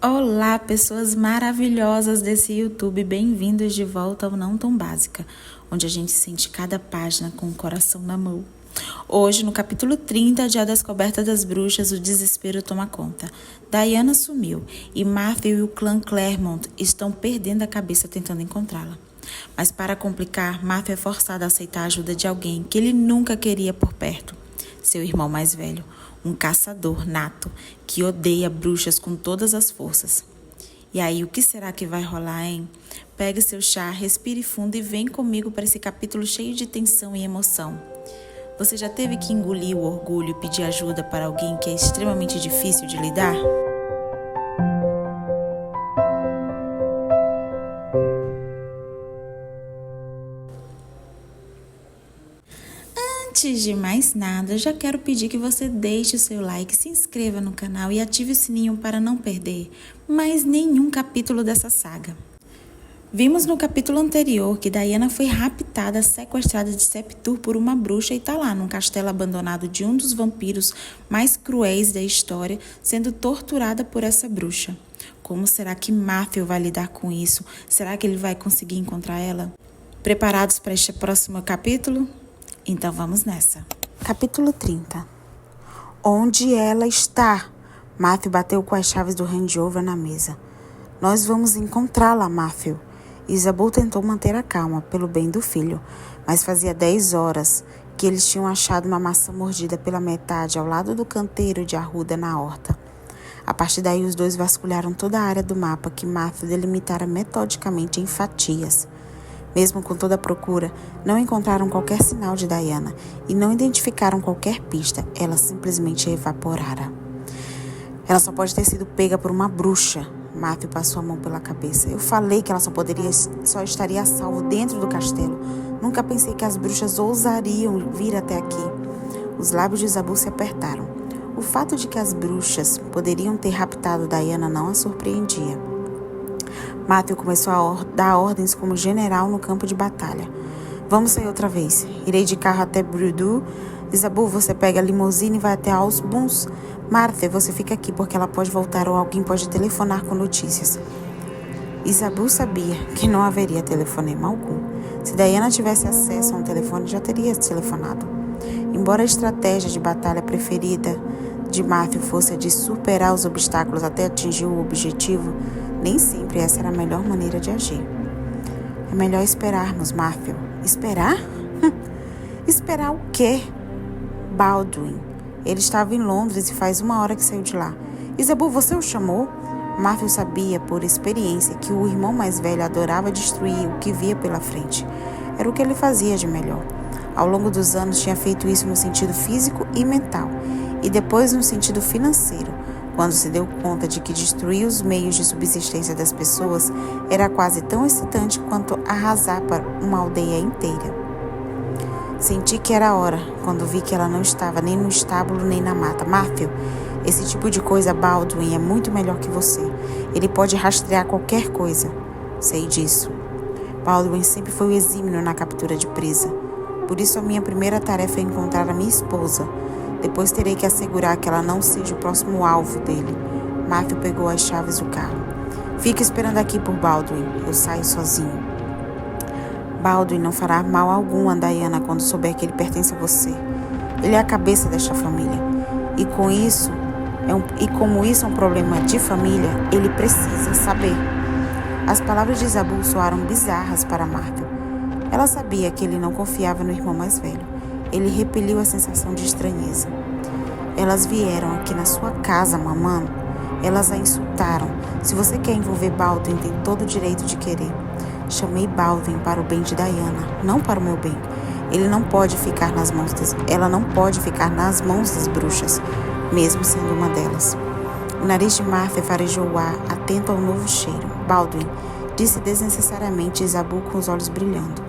Olá, pessoas maravilhosas desse YouTube, bem-vindos de volta ao Não Tão Básica, onde a gente sente cada página com o coração na mão. Hoje, no capítulo 30 de A Descoberta das Bruxas, o desespero toma conta. Diana sumiu e Matthew e o clã Claremont estão perdendo a cabeça tentando encontrá-la. Mas para complicar, Matthew é forçado a aceitar a ajuda de alguém que ele nunca queria por perto. Seu irmão mais velho, um caçador nato que odeia bruxas com todas as forças. E aí, o que será que vai rolar, hein? Pegue seu chá, respire fundo e vem comigo para esse capítulo cheio de tensão e emoção. Você já teve que engolir o orgulho e pedir ajuda para alguém que é extremamente difícil de lidar? Antes de mais nada, já quero pedir que você deixe o seu like, se inscreva no canal e ative o sininho para não perder mais nenhum capítulo dessa saga. Vimos no capítulo anterior que Diana foi raptada, sequestrada de Septur por uma bruxa e está lá num castelo abandonado de um dos vampiros mais cruéis da história, sendo torturada por essa bruxa. Como será que Matthew vai lidar com isso? Será que ele vai conseguir encontrar ela? Preparados para este próximo capítulo? Então vamos nessa. Capítulo 30. Onde ela está? Matthew bateu com as chaves do Range Rover na mesa. Nós vamos encontrá-la, Matthew. Isabel tentou manter a calma, pelo bem do filho, mas fazia 10 horas que eles tinham achado uma maçã mordida pela metade ao lado do canteiro de arruda na horta. A partir daí, os dois vasculharam toda a área do mapa que Matthew delimitara metodicamente em fatias. Mesmo com toda a procura, não encontraram qualquer sinal de Diana e não identificaram qualquer pista. Ela simplesmente evaporara. Ela só pode ter sido pega por uma bruxa. Matthew passou a mão pela cabeça. Eu falei que ela só estaria a salvo dentro do castelo. Nunca pensei que as bruxas ousariam vir até aqui. Os lábios de Isabel se apertaram. O fato de que as bruxas poderiam ter raptado Diana não a surpreendia. Matthew começou a dar ordens como general no campo de batalha. Vamos sair outra vez. Irei de carro até Brudu. Isabel, você pega a limusine e vai até Ausbuns. Martha, você fica aqui porque ela pode voltar ou alguém pode telefonar com notícias. Isabel sabia que não haveria telefonema algum. Se Diana tivesse acesso a um telefone, já teria telefonado. Embora a estratégia de batalha preferida de Matthew fosse a de superar os obstáculos até atingir o objetivo, nem sempre essa era a melhor maneira de agir. É melhor esperarmos, Matthew. Esperar? Esperar o quê? Baldwin. Ele estava em Londres e faz 1 hora que saiu de lá. Isabel, você o chamou? Matthew sabia, por experiência, que o irmão mais velho adorava destruir o que via pela frente. Era o que ele fazia de melhor. Ao longo dos anos, tinha feito isso no sentido físico e mental, e depois no sentido financeiro, quando se deu conta de que destruir os meios de subsistência das pessoas era quase tão excitante quanto arrasar para uma aldeia inteira. Senti que era a hora, quando vi que ela não estava nem no estábulo nem na mata. Matthew, esse tipo de coisa, Baldwin é muito melhor que você. Ele pode rastrear qualquer coisa. Sei disso. Baldwin sempre foi o exímio na captura de presa. Por isso a minha primeira tarefa é encontrar a minha esposa. Depois terei que assegurar que ela não seja o próximo alvo dele. Matthew pegou as chaves do carro. Fique esperando aqui por Baldwin. Eu saio sozinho. Baldwin não fará mal algum a Diana quando souber que ele pertence a você. Ele é a cabeça desta família. E como isso é um problema de família, ele precisa saber. As palavras de Isabel soaram bizarras para Matthew. Ela sabia que ele não confiava no irmão mais velho. Ele repeliu a sensação de estranheza. Elas vieram aqui na sua casa, mamãe. Elas a insultaram. Se você quer envolver Baldwin, tem todo o direito de querer. Chamei Baldwin para o bem de Diana, não para o meu bem. Ela não pode ficar nas mãos das bruxas, mesmo sendo uma delas. O nariz de Martha farejou o ar, atento ao novo cheiro. Baldwin, disse desnecessariamente Isabel com os olhos brilhando.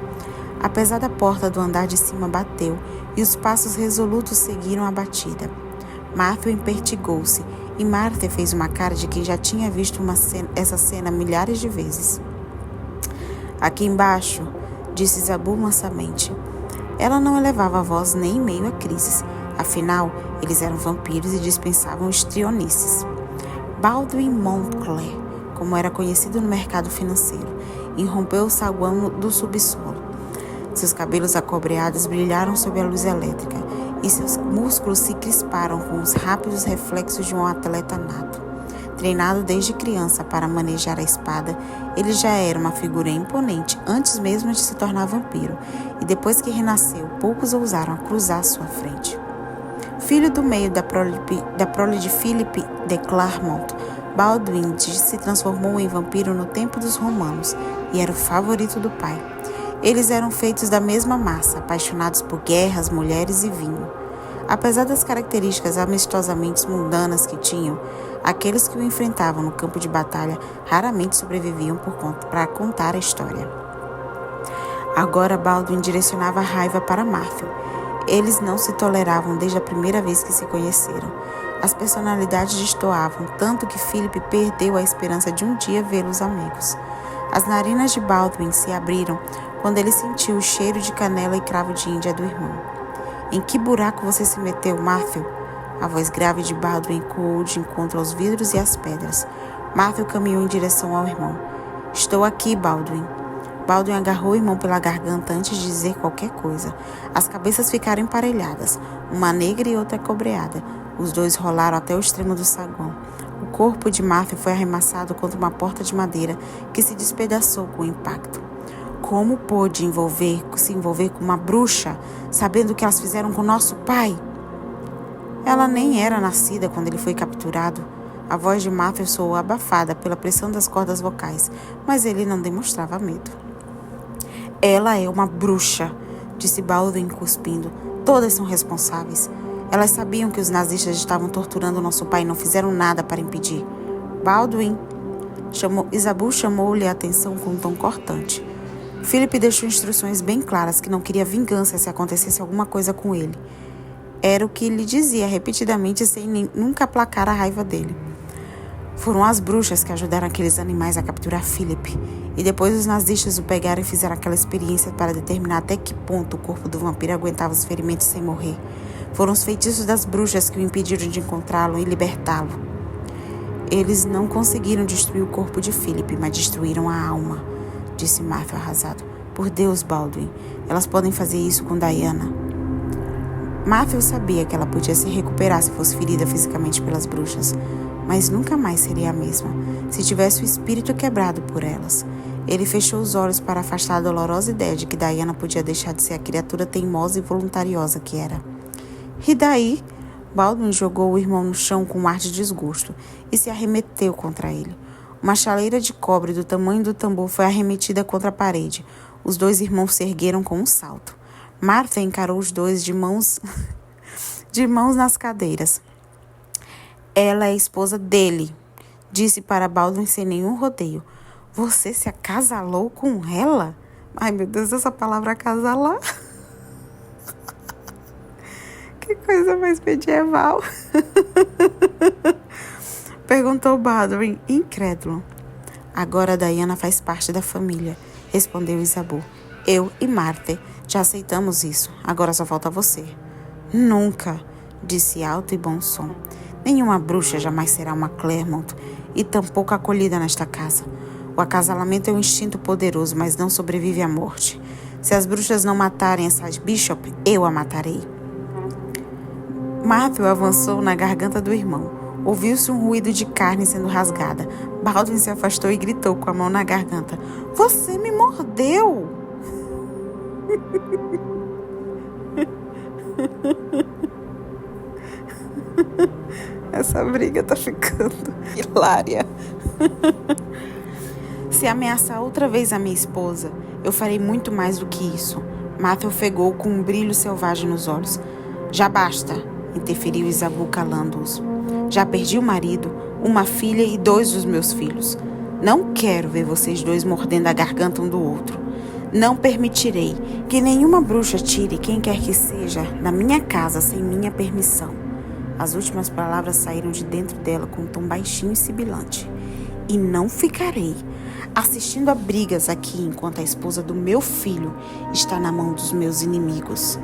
A pesada porta do andar de cima bateu e os passos resolutos seguiram a batida. Matthew empertigou-se e Martha fez uma cara de quem já tinha visto essa cena milhares de vezes. Aqui embaixo, disse Isabel mansamente. Ela não elevava a voz nem em meio a crises. Afinal, eles eram vampiros e dispensavam histrionices. Baldwin Montclair, como era conhecido no mercado financeiro, irrompeu o saguão do subsolo. Seus cabelos acobreados brilharam sob a luz elétrica e seus músculos se crisparam com os rápidos reflexos de um atleta nato. Treinado desde criança para manejar a espada, ele já era uma figura imponente antes mesmo de se tornar vampiro, e depois que renasceu, poucos ousaram cruzar sua frente. Filho do meio da prole de Philippe de Clermont, Baldwin se transformou em vampiro no tempo dos romanos e era o favorito do pai. Eles eram feitos da mesma massa, apaixonados por guerras, mulheres e vinho. Apesar das características amistosamente mundanas que tinham, aqueles que o enfrentavam no campo de batalha raramente sobreviviam para contar a história. Agora Baldwin direcionava a raiva para Martha. Eles não se toleravam desde a primeira vez que se conheceram. As personalidades destoavam, tanto que Philip perdeu a esperança de um dia vê-los amigos. As narinas de Baldwin se abriram quando ele sentiu o cheiro de canela e cravo de Índia do irmão. "Em que buraco você se meteu, Matthew?" A voz grave de Baldwin ecoou de encontro aos vidros e às pedras. Matthew caminhou em direção ao irmão. "Estou aqui, Baldwin." Baldwin agarrou o irmão pela garganta antes de dizer qualquer coisa. As cabeças ficaram emparelhadas, uma negra e outra cobreada. Os dois rolaram até o extremo do saguão. O corpo de Matthew foi arremessado contra uma porta de madeira que se despedaçou com o impacto. Como pôde se envolver com uma bruxa, sabendo o que elas fizeram com nosso pai? Ela nem era nascida quando ele foi capturado. A voz de Matthew soou abafada pela pressão das cordas vocais, mas ele não demonstrava medo. "Ela é uma bruxa", disse Baldwin cuspindo. "Todas são responsáveis. Elas sabiam que os nazistas estavam torturando nosso pai e não fizeram nada para impedir." "Baldwin", Isabeau chamou-lhe a atenção com um tom cortante. Philip deixou instruções bem claras que não queria vingança se acontecesse alguma coisa com ele. Era o que lhe dizia repetidamente sem nunca aplacar a raiva dele. Foram as bruxas que ajudaram aqueles animais a capturar Philip. E depois os nazistas o pegaram e fizeram aquela experiência para determinar até que ponto o corpo do vampiro aguentava os ferimentos sem morrer. Foram os feitiços das bruxas que o impediram de encontrá-lo e libertá-lo. Eles não conseguiram destruir o corpo de Philip, mas destruíram a alma, disse Matthew arrasado. Por Deus, Baldwin, elas podem fazer isso com Diana. Matthew sabia que ela podia se recuperar se fosse ferida fisicamente pelas bruxas, mas nunca mais seria a mesma, se tivesse o espírito quebrado por elas. Ele fechou os olhos para afastar a dolorosa ideia de que Diana podia deixar de ser a criatura teimosa e voluntariosa que era. E daí? Baldwin jogou o irmão no chão com um ar de desgosto e se arremeteu contra ele. Uma chaleira de cobre do tamanho do tambor foi arremetida contra a parede. Os dois irmãos se ergueram com um salto. Martha encarou os dois de mãos nas cadeiras. Ela é a esposa dele, disse para Baldwin sem nenhum rodeio. Você se acasalou com ela? Ai, meu Deus, essa palavra acasalar. Que coisa mais medieval. Perguntou Baldwin, incrédulo. Agora Diana faz parte da família, respondeu Isabeau. Eu e Martha já aceitamos isso, agora só falta você. Nunca, disse alto e bom som. Nenhuma bruxa jamais será uma Clermont e tampouco acolhida nesta casa. O acasalamento é um instinto poderoso, mas não sobrevive à morte. Se as bruxas não matarem essa Bishop, eu a matarei. Matthew avançou na garganta do irmão. Ouviu-se um ruído de carne sendo rasgada. Baldwin se afastou e gritou com a mão na garganta. Você me mordeu! Essa briga tá ficando hilária. Se ameaçar outra vez a minha esposa, eu farei muito mais do que isso. Matthew ofegou com um brilho selvagem nos olhos. Já basta, interferiu Isabeau calando-os. Já perdi o marido, uma filha e 2 dos meus filhos. Não quero ver vocês dois mordendo a garganta um do outro. Não permitirei que nenhuma bruxa tire quem quer que seja da minha casa sem minha permissão. As últimas palavras saíram de dentro dela com um tom baixinho e sibilante. E não ficarei assistindo a brigas aqui enquanto a esposa do meu filho está na mão dos meus inimigos.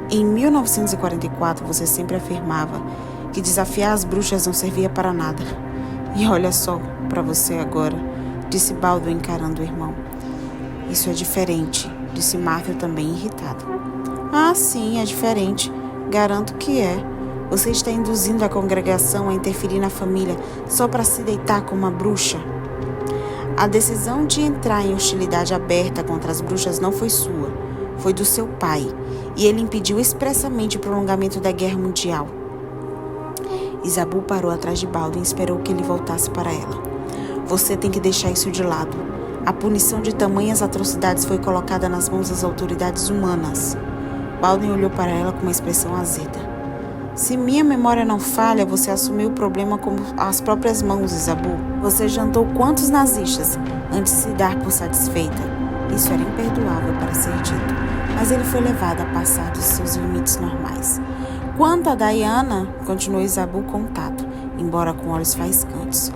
Em 1944, você sempre afirmava que desafiar as bruxas não servia para nada. E olha só para você agora, disse Baldwin encarando o irmão. Isso é diferente, disse Matthew também irritado. Ah, sim, é diferente. Garanto que é. Você está induzindo a congregação a interferir na família só para se deitar com uma bruxa. A decisão de entrar em hostilidade aberta contra as bruxas não foi sua, foi do seu pai, e ele impediu expressamente o prolongamento da guerra mundial. Isabu parou atrás de Baldwin e esperou que ele voltasse para ela. Você tem que deixar isso de lado. A punição de tamanhas atrocidades foi colocada nas mãos das autoridades humanas. Baldwin olhou para ela com uma expressão azeda. Se minha memória não falha, você assumiu o problema com as próprias mãos, Isabu. Você jantou quantos nazistas antes de se dar por satisfeita? Isso era imperdoável para ser dito, mas ele foi levado a passar dos seus limites normais. Quanto a Diana, continuou Isabu com tato, embora com olhos faiscantes.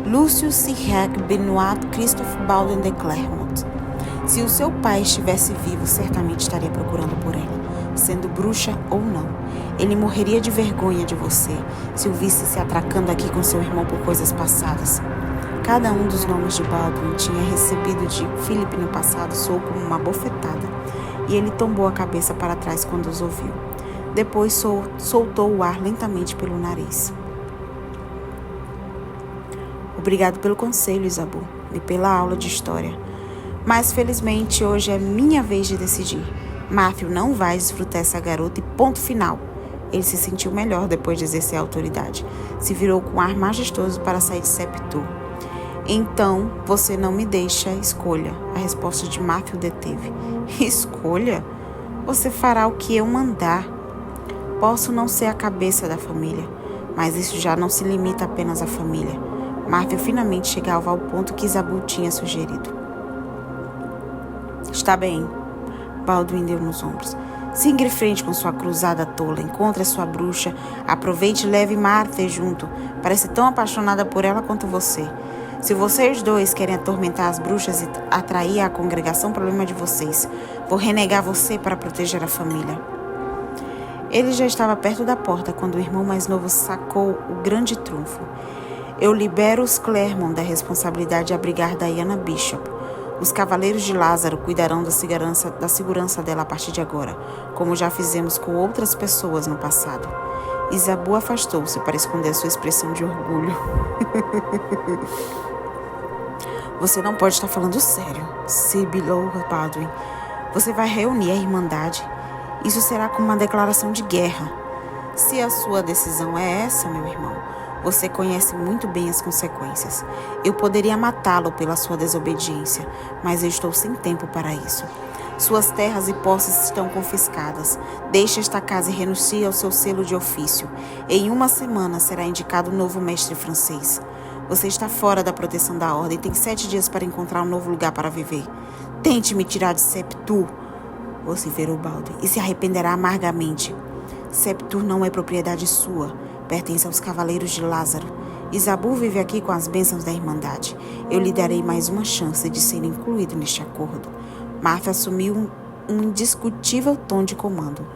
Lucius Sirreg Benoit Christophe Baldwin de Clermont. Se o seu pai estivesse vivo, certamente estaria procurando por ela, sendo bruxa ou não. Ele morreria de vergonha de você, se o visse se atracando aqui com seu irmão por coisas passadas. Cada um dos nomes de Baldwin tinha recebido de Philip no passado soou como uma bofetada, e ele tombou a cabeça para trás quando os ouviu. Depois soltou o ar lentamente pelo nariz. Obrigado pelo conselho, Isabu, e pela aula de história. Mas, felizmente, hoje é minha vez de decidir. Matthew não vai desfrutar essa garota e ponto final. Ele se sentiu melhor depois de exercer a autoridade. Se virou com um ar majestoso para sair de Septu. Então, você não me deixa escolha. A resposta de Matthew deteve. Escolha? Você fará o que eu mandar. Posso não ser a cabeça da família, mas isso já não se limita apenas à família. Matthew finalmente chegava ao ponto que Isabu tinha sugerido. Está bem. Baldwin deu nos ombros. Siga em frente com sua cruzada tola. Encontre a sua bruxa. Aproveite e leve Martha junto. Parece tão apaixonada por ela quanto você. Se vocês dois querem atormentar as bruxas e atrair a congregação, problema de vocês. Vou renegar você para proteger a família. Ele já estava perto da porta quando o irmão mais novo sacou o grande trunfo. Eu libero os Clermont da responsabilidade de abrigar Diana Bishop. Os Cavaleiros de Lázaro cuidarão da segurança dela a partir de agora, como já fizemos com outras pessoas no passado. Isabu afastou-se para esconder sua expressão de orgulho. Você não pode estar falando sério, sibilou Baldwin. Você vai reunir a Irmandade. Isso será como uma declaração de guerra. Se a sua decisão é essa, meu irmão, você conhece muito bem as consequências. Eu poderia matá-lo pela sua desobediência, mas eu estou sem tempo para isso. Suas terras e posses estão confiscadas. Deixe esta casa e renuncie ao seu selo de ofício. Em 1 semana será indicado um novo mestre francês. Você está fora da proteção da ordem e tem 7 dias para encontrar um novo lugar para viver. Tente me tirar de Septu, vociferou Baldwin, e se arrependerá amargamente. Septu não é propriedade sua. Pertence aos Cavaleiros de Lázaro. Isabu vive aqui com as bênçãos da Irmandade. Eu lhe darei mais uma chance de ser incluído neste acordo. Martha assumiu um indiscutível tom de comando.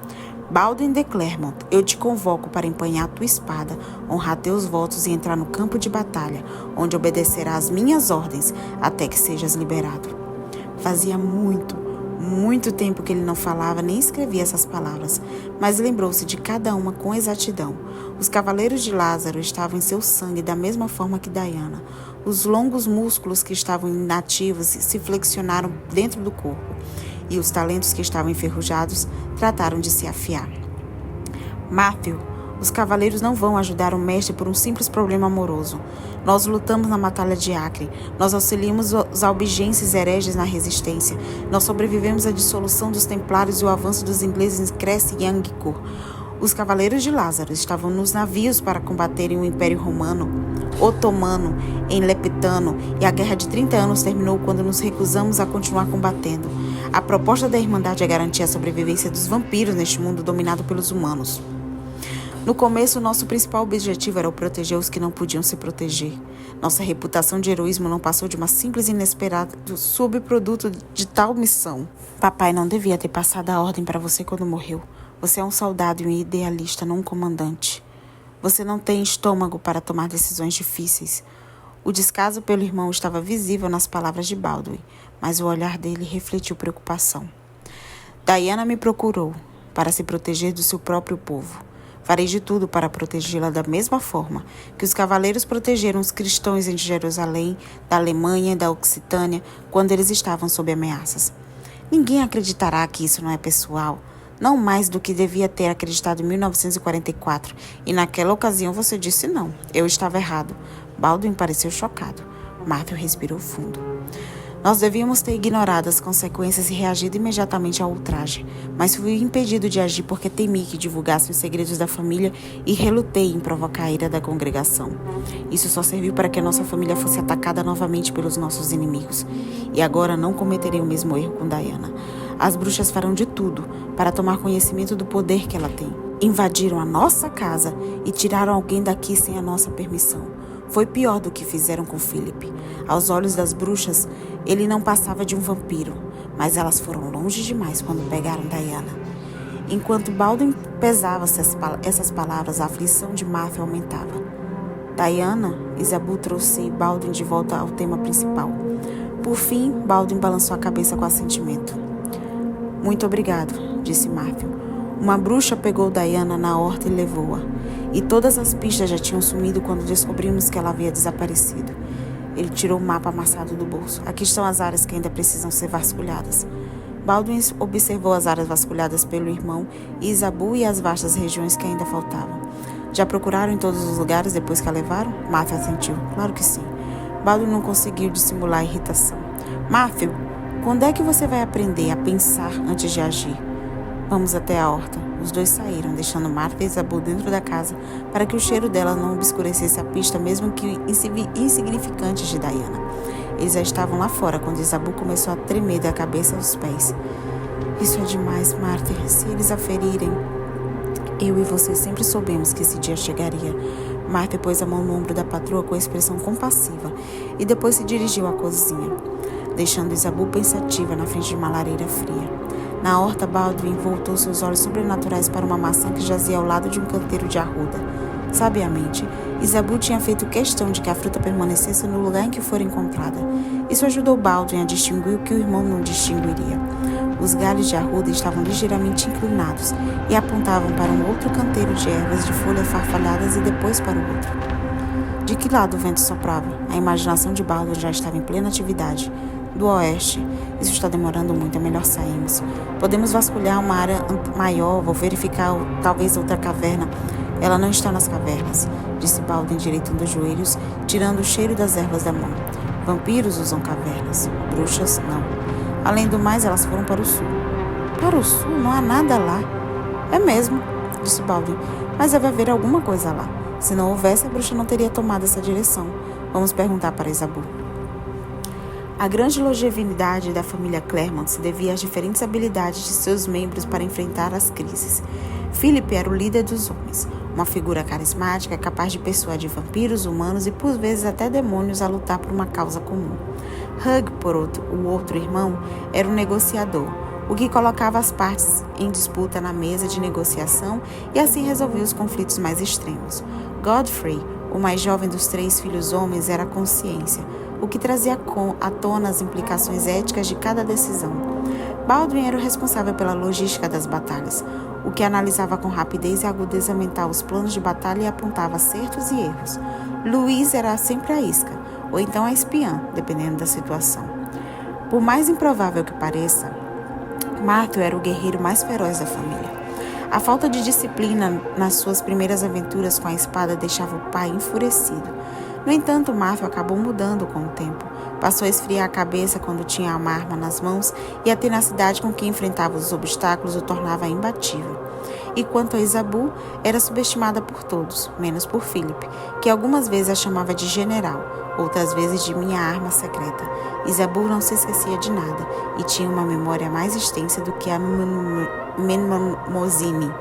Baldwin de Clermont, eu te convoco para empunhar tua espada, honrar teus votos e entrar no campo de batalha, onde obedecerás às minhas ordens até que sejas liberado. Fazia muito tempo que ele não falava nem escrevia essas palavras, mas lembrou-se de cada uma com exatidão. Os Cavaleiros de Lázaro estavam em seu sangue da mesma forma que Diana. Os longos músculos que estavam inativos se flexionaram dentro do corpo, e os talentos que estavam enferrujados trataram de se afiar. Matthew, os cavaleiros não vão ajudar o mestre por um simples problema amoroso. Nós lutamos na Batalha de Acre. Nós auxiliamos os albigenses hereges na resistência. Nós sobrevivemos à dissolução dos templários e o avanço dos ingleses em Cresse e Angkor. Os Cavaleiros de Lázaro estavam nos navios para combaterem o Império Otomano em Leptano, e a Guerra de 30 anos terminou quando nos recusamos a continuar combatendo. A proposta da Irmandade é garantir a sobrevivência dos vampiros neste mundo dominado pelos humanos. No começo, nosso principal objetivo era proteger os que não podiam se proteger. Nossa reputação de heroísmo não passou de uma simples e inesperado subproduto de tal missão. Papai não devia ter passado a ordem para você quando morreu. Você é um soldado e um idealista, não um comandante. Você não tem estômago para tomar decisões difíceis. O descaso pelo irmão estava visível nas palavras de Baldwin, mas o olhar dele refletiu preocupação. Diana me procurou para se proteger do seu próprio povo. Farei de tudo para protegê-la da mesma forma que os cavaleiros protegeram os cristãos em Jerusalém, da Alemanha e da Occitânia quando eles estavam sob ameaças. Ninguém acreditará que isso não é pessoal, não mais do que devia ter acreditado em 1944. E naquela ocasião você disse não. Eu estava errado. Baldwin pareceu chocado. Matthew respirou fundo. Nós devíamos ter ignorado as consequências e reagido imediatamente ao ultraje, mas fui impedido de agir porque temi que divulgassem os segredos da família e relutei em provocar a ira da congregação. Isso só serviu para que a nossa família fosse atacada novamente pelos nossos inimigos. E agora não cometerei o mesmo erro com Diana. As bruxas farão de tudo para tomar conhecimento do poder que ela tem. Invadiram a nossa casa e tiraram alguém daqui sem a nossa permissão. Foi pior do que fizeram com Philip. Aos olhos das bruxas, ele não passava de um vampiro, mas elas foram longe demais quando pegaram Diana. Enquanto Baldwin pesava essas palavras, a aflição de Matthew aumentava. Diana, Isabu trouxe Baldwin de volta ao tema principal. Por fim, Baldwin balançou a cabeça com assentimento. Muito obrigado, disse Matthew. Uma bruxa pegou Diana na horta e levou-a. E todas as pistas já tinham sumido quando descobrimos que ela havia desaparecido. Ele tirou o mapa amassado do bolso. Aqui estão as áreas que ainda precisam ser vasculhadas. Baldwin observou as áreas vasculhadas pelo irmão e Isabu e as vastas regiões que ainda faltavam. Já procuraram em todos os lugares depois que a levaram? Matthew assentiu. Claro que sim. Baldwin não conseguiu dissimular a irritação. Matthew, quando é que você vai aprender a pensar antes de agir? Vamos até a horta. Os dois saíram, deixando Martha e Isabu dentro da casa para que o cheiro dela não obscurecesse a pista, mesmo que insignificante, de Diana. Eles já estavam lá fora quando Isabu começou a tremer da cabeça aos pés. Isso é demais, Martha. Se eles a ferirem... Eu e você sempre soubemos que esse dia chegaria. Martha pôs a mão no ombro da patroa com expressão compassiva e depois se dirigiu à cozinha, deixando Isabu pensativa na frente de uma lareira fria. Na horta, Baldwin voltou seus olhos sobrenaturais para uma maçã que jazia ao lado de um canteiro de arruda. Sabiamente, Isabu tinha feito questão de que a fruta permanecesse no lugar em que fora encontrada. Isso ajudou Baldwin a distinguir o que o irmão não distinguiria. Os galhos de arruda estavam ligeiramente inclinados e apontavam para um outro canteiro de ervas de folhas farfalhadas e depois para o outro. De que lado o vento soprava? A imaginação de Baldwin já estava em plena atividade. Do oeste. Isso está demorando muito, é melhor sairmos. Podemos vasculhar uma área maior, vou verificar talvez outra caverna. Ela não está nas cavernas, disse Baldwin endireitando os joelhos, tirando o cheiro das ervas da mão. Vampiros usam cavernas, bruxas não. Além do mais, elas foram para o sul. Para o sul? Não há nada lá. É mesmo, disse Baldwin, mas deve haver alguma coisa lá. Se não houvesse, a bruxa não teria tomado essa direção. Vamos perguntar para Isabu. A grande longevidade da família Claremont se devia às diferentes habilidades de seus membros para enfrentar as crises. Philip era o líder dos homens, uma figura carismática capaz de persuadir vampiros, humanos e por vezes até demônios a lutar por uma causa comum. Hugh, o outro irmão, era um negociador, o que colocava as partes em disputa na mesa de negociação e assim resolvia os conflitos mais extremos. Godfrey, o mais jovem dos 3 filhos homens, era a consciência, o que trazia à tona as implicações éticas de cada decisão. Baldwin era o responsável pela logística das batalhas, o que analisava com rapidez e agudeza mental os planos de batalha e apontava acertos e erros. Louise era sempre a isca, ou então a espiã, dependendo da situação. Por mais improvável que pareça, Matthew era o guerreiro mais feroz da família. A falta de disciplina nas suas primeiras aventuras com a espada deixava o pai enfurecido. No entanto, Matthew acabou mudando com o tempo. Passou a esfriar a cabeça quando tinha uma arma nas mãos e a tenacidade com que enfrentava os obstáculos o tornava imbatível. E quanto a Isabu, era subestimada por todos, menos por Philip, que algumas vezes a chamava de general, outras vezes de minha arma secreta. Isabu não se esquecia de nada e tinha uma memória mais extensa do que a Menmozine.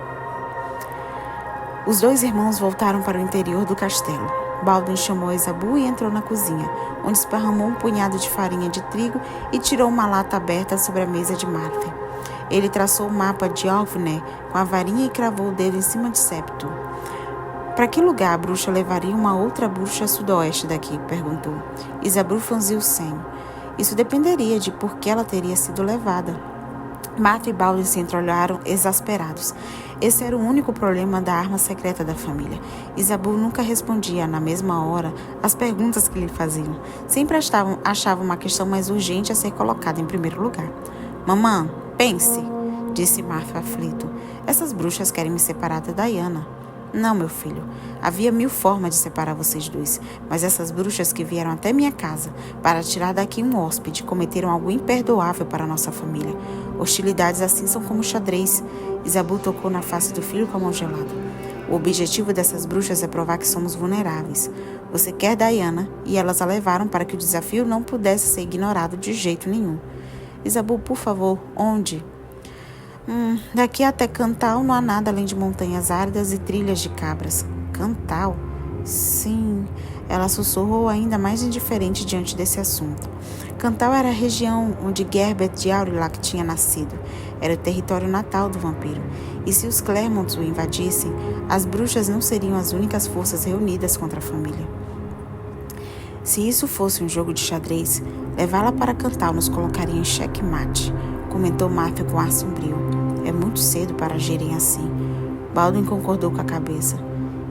Os 2 irmãos voltaram para o interior do castelo. Baldwin chamou Isabu e entrou na cozinha, onde esparramou um punhado de farinha de trigo e tirou uma lata aberta sobre a mesa de Martha. Ele traçou o mapa de Alvner com a varinha e cravou o dedo em cima de septo. Para que lugar a bruxa levaria uma outra bruxa a sudoeste daqui? Perguntou. Isabu franziu o senho. Isso dependeria de por que ela teria sido levada. Marta e Baldwin se entreolharam exasperados. Esse era o único problema da arma secreta da família. Isabu nunca respondia, na mesma hora, às perguntas que lhe faziam. Sempre achava uma questão mais urgente a ser colocada em primeiro lugar. Mamã, pense, disse Marta aflito. Essas bruxas querem me separar da Diana. Não, meu filho. Havia 1000 formas de separar vocês dois, mas essas bruxas que vieram até minha casa para tirar daqui um hóspede cometeram algo imperdoável para nossa família. Hostilidades assim são como xadrez. Isabu tocou na face do filho com a mão gelada. O objetivo dessas bruxas é provar que somos vulneráveis. Você quer Diana e elas a levaram para que o desafio não pudesse ser ignorado de jeito nenhum. Isabu, por favor, onde? Daqui até Cantal não há nada além de montanhas áridas e trilhas de cabras. Cantal? Sim, ela sussurrou ainda mais indiferente diante desse assunto. Cantal era a região onde Gerbert de Aurillac tinha nascido. Era o território natal do vampiro. E se os Clermonts o invadissem, as bruxas não seriam as únicas forças reunidas contra a família. Se isso fosse um jogo de xadrez, levá-la para Cantal nos colocaria em xeque-mate, comentou Matthew com ar sombrio. É muito cedo para agirem assim. Baldwin concordou com a cabeça.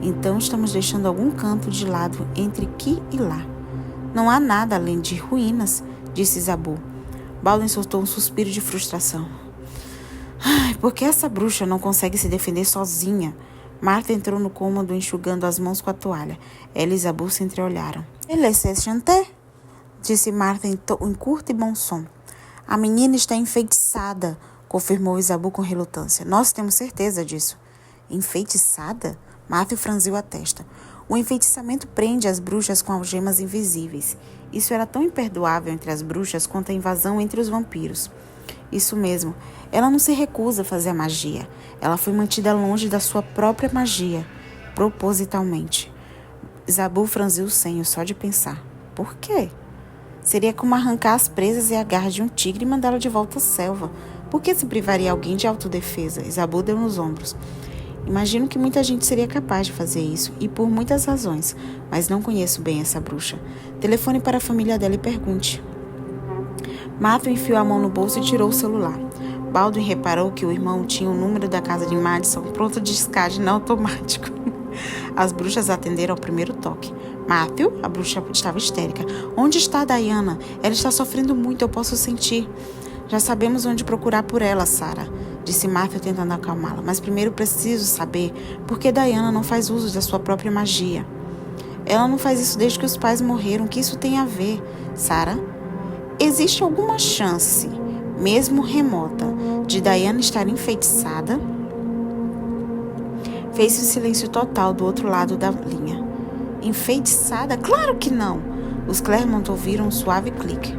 Então estamos deixando algum canto de lado entre aqui e lá. Não há nada além de ruínas, disse Isabu. Baldwin soltou um suspiro de frustração. Por que essa bruxa não consegue se defender sozinha? Marta entrou no cômodo enxugando as mãos com a toalha. Ela e Isabu se entreolharam. Elle se chanté, disse Marta em curto e bom som. A menina está enfeitiçada, confirmou Isabu com relutância. Nós temos certeza disso. Enfeitiçada? Matthew franziu a testa. O enfeitiçamento prende as bruxas com algemas invisíveis. Isso era tão imperdoável entre as bruxas quanto a invasão entre os vampiros. Isso mesmo. Ela não se recusa a fazer a magia. Ela foi mantida longe da sua própria magia, propositalmente. Isabu franziu o senho só de pensar. Por quê? Seria como arrancar as presas e a garra de um tigre e mandá-lo de volta à selva. Por que se privaria alguém de autodefesa? Isabu deu nos ombros. Imagino que muita gente seria capaz de fazer isso, e por muitas razões, mas não conheço bem essa bruxa. Telefone para a família dela e pergunte. Matthew enfiou a mão no bolso e tirou o celular. Baldwin reparou que o irmão tinha o número da casa de Madison pronto de descarte não automático. As bruxas atenderam ao primeiro toque. Matthew, a bruxa estava histérica. Onde está a Diana? Ela está sofrendo muito, eu posso sentir. Já sabemos onde procurar por ela, Sarah, disse Matthew tentando acalmá-la. Mas primeiro preciso saber por que Diana não faz uso da sua própria magia. Ela não faz isso desde que os pais morreram. O que isso tem a ver, Sarah? Existe alguma chance, mesmo remota, de Diana estar enfeitiçada? Fez-se um silêncio total do outro lado da linha. Enfeitiçada? Claro que não! Os Clermont ouviram um suave clique.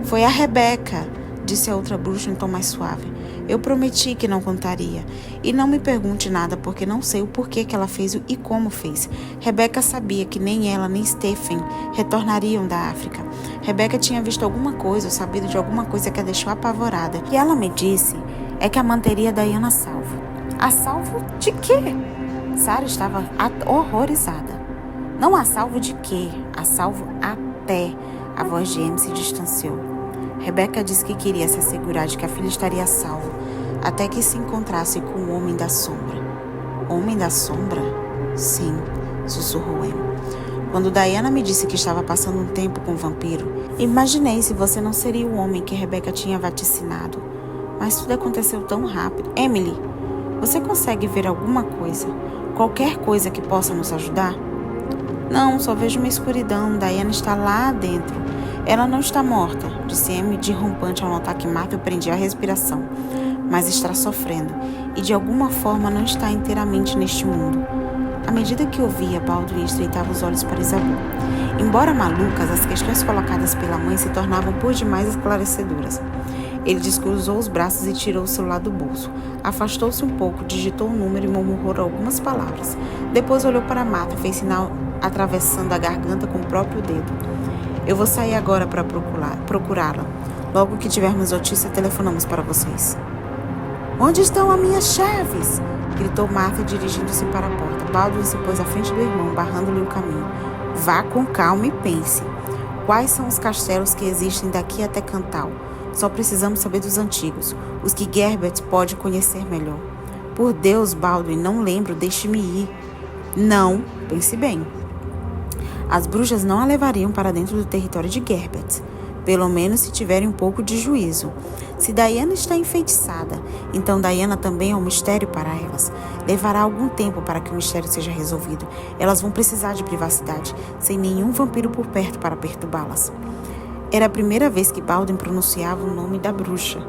Foi a Rebecca, disse a outra bruxa em tom mais suave. Eu prometi que não contaria. E não me pergunte nada, porque não sei o porquê que ela fez e como fez. Rebecca sabia que nem ela nem Stephen retornariam da África. Rebecca tinha visto alguma coisa ou sabido de alguma coisa que a deixou apavorada. O que ela me disse é que a manteria Diana a salvo. A salvo de quê? Sarah estava horrorizada. Não a salvo de quê? A salvo até. A voz de Amy se distanciou. Rebecca disse que queria se assegurar de que a filha estaria a salvo, até que se encontrasse com o Homem da Sombra. Homem da Sombra? Sim, sussurrou Amy. Quando Diana me disse que estava passando um tempo com o vampiro, imaginei se você não seria o homem que Rebecca tinha vaticinado. Mas tudo aconteceu tão rápido. Emily, você consegue ver alguma coisa? Qualquer coisa que possa nos ajudar? Não, só vejo uma escuridão. Diana está lá dentro. Ela não está morta, disse Amy derrompante ao notar que Matthew prendia a respiração, mas está sofrendo e de alguma forma não está inteiramente neste mundo. À medida que ouvia, Baldwin estreitava os olhos para Isabu. Embora malucas, as questões colocadas pela mãe se tornavam por demais esclarecedoras. Ele descruzou os braços e tirou o celular do bolso. Afastou-se um pouco, digitou o número e murmurou algumas palavras. Depois olhou para Matthew e fez sinal atravessando a garganta com o próprio dedo. Eu vou sair agora para procurá-la. Logo que tivermos notícia, telefonamos para vocês. Onde estão as minhas chaves? gritou Martha dirigindo-se para a porta. Baldwin se pôs à frente do irmão, barrando-lhe o caminho. Vá com calma e pense. Quais são os castelos que existem daqui até Cantal? Só precisamos saber dos antigos, os que Gerbert pode conhecer melhor. Por Deus, Baldwin, não lembro, deixe-me ir. Não, pense bem. As bruxas não a levariam para dentro do território de Gerbert, pelo menos se tiverem um pouco de juízo. Se Diana está enfeitiçada, então Diana também é um mistério para elas. Levará algum tempo para que o mistério seja resolvido. Elas vão precisar de privacidade, sem nenhum vampiro por perto para perturbá-las. Era a primeira vez que Baldwin pronunciava o nome da bruxa.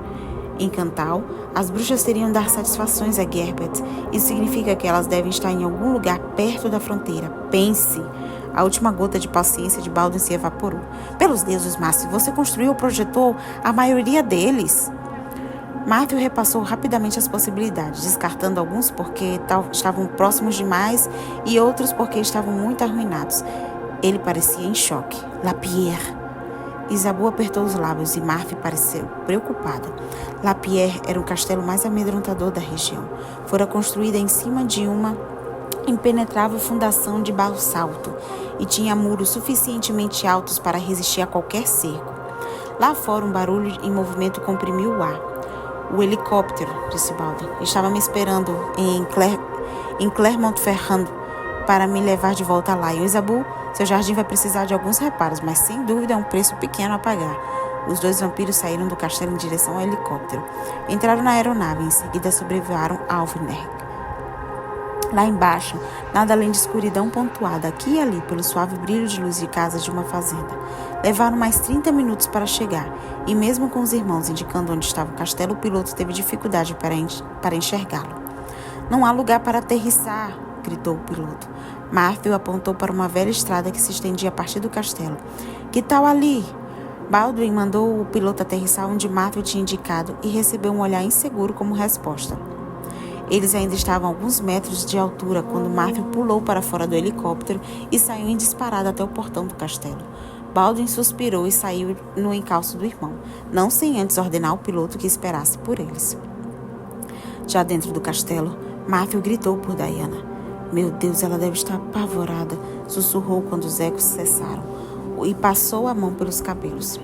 Em Cantal, as bruxas teriam de dar satisfações a Gerbert. Isso significa que elas devem estar em algum lugar perto da fronteira. Pense! A última gota de paciência de Baldwin se evaporou. Pelos deuses, Márcio, você construiu ou projetou a maioria deles? Matthew repassou rapidamente as possibilidades, descartando alguns porque estavam próximos demais e outros porque estavam muito arruinados. Ele parecia em choque. Lapierre. Isabeau apertou os lábios e Martha pareceu preocupada. Lapierre era o castelo mais amedrontador da região. Fora construída em cima de uma impenetrável fundação de basalto e tinha muros suficientemente altos para resistir a qualquer cerco. Lá fora, um barulho em movimento comprimiu o ar. O helicóptero, disse Baldwin, estava me esperando em Clermont-Ferrand para me levar de volta lá. E Isabeau, seu jardim vai precisar de alguns reparos, mas sem dúvida é um preço pequeno a pagar. Os dois vampiros saíram do castelo em direção ao helicóptero. Entraram na aeronave e em seguida sobrevoaram Alvenerg. Lá embaixo, nada além de escuridão pontuada aqui e ali pelo suave brilho de luz de casas de uma fazenda. Levaram mais 30 minutos para chegar, e mesmo com os irmãos indicando onde estava o castelo, o piloto teve dificuldade para enxergá-lo. Não há lugar para aterrissar, gritou o piloto. Matthew apontou para uma velha estrada que se estendia a partir do castelo. Que tal ali? Baldwin mandou o piloto aterrissar onde Matthew tinha indicado e recebeu um olhar inseguro como resposta. Eles ainda estavam a alguns metros de altura quando Matthew pulou para fora do helicóptero e saiu em disparada até o portão do castelo. Baldwin suspirou e saiu no encalço do irmão, não sem antes ordenar ao piloto que esperasse por eles. Já dentro do castelo, Matthew gritou por Diana. Meu Deus, ela deve estar apavorada, sussurrou quando os ecos cessaram e passou a mão pelos cabelos.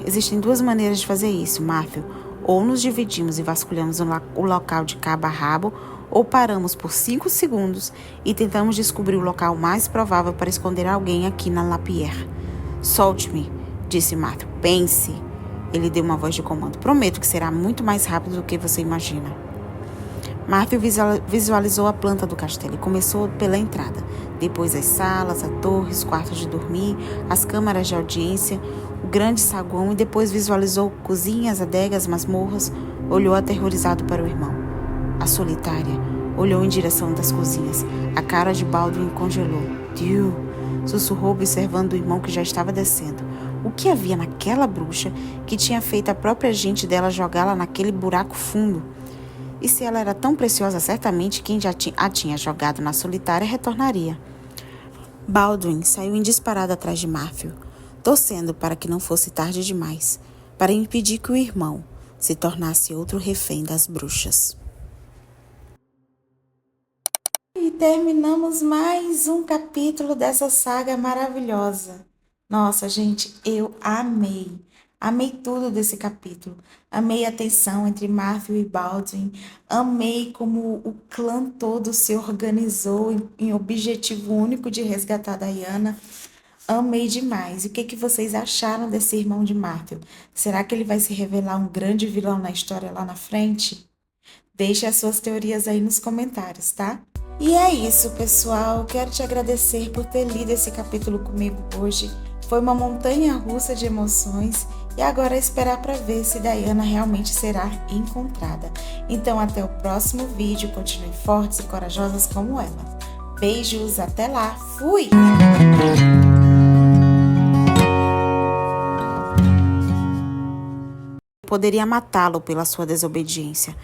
Existem duas maneiras de fazer isso, Matthew. Ou nos dividimos e vasculhamos o local de cabo a rabo, ou paramos por 5 segundos e tentamos descobrir o local mais provável para esconder alguém aqui na Lapierre. Solte-me, disse Matthew. Pense. Ele deu uma voz de comando. Prometo que será muito mais rápido do que você imagina. Matthew visualizou a planta do castelo e começou pela entrada. Depois as salas, a torre, os quartos de dormir, as câmaras de audiência, o grande saguão e depois visualizou cozinhas, adegas, masmorras. Olhou aterrorizado para o irmão. A solitária olhou em direção das cozinhas. A cara de Baldwin congelou. Dieu! Sussurrou observando o irmão que já estava descendo. O que havia naquela bruxa que tinha feito a própria gente dela jogá-la naquele buraco fundo? E se ela era tão preciosa, certamente quem já a tinha jogado na solitária retornaria. Baldwin saiu em disparada atrás de Matthew, torcendo para que não fosse tarde demais, para impedir que o irmão se tornasse outro refém das bruxas. E terminamos mais um capítulo dessa saga maravilhosa. Nossa, gente, eu amei. Amei tudo desse capítulo. Amei a tensão entre Matthew e Baldwin. Amei como o clã todo se organizou em objetivo único de resgatar Diana. Amei demais. E o que vocês acharam desse irmão de Matthew? Será que ele vai se revelar um grande vilão na história lá na frente? Deixe as suas teorias aí nos comentários, tá? E é isso, pessoal. Quero te agradecer por ter lido esse capítulo comigo hoje. Foi uma montanha-russa de emoções e agora é esperar para ver se Diana realmente será encontrada. Então, até o próximo vídeo. Continuem fortes e corajosas como ela. Beijos, até lá. Fui! Poderia matá-lo pela sua desobediência,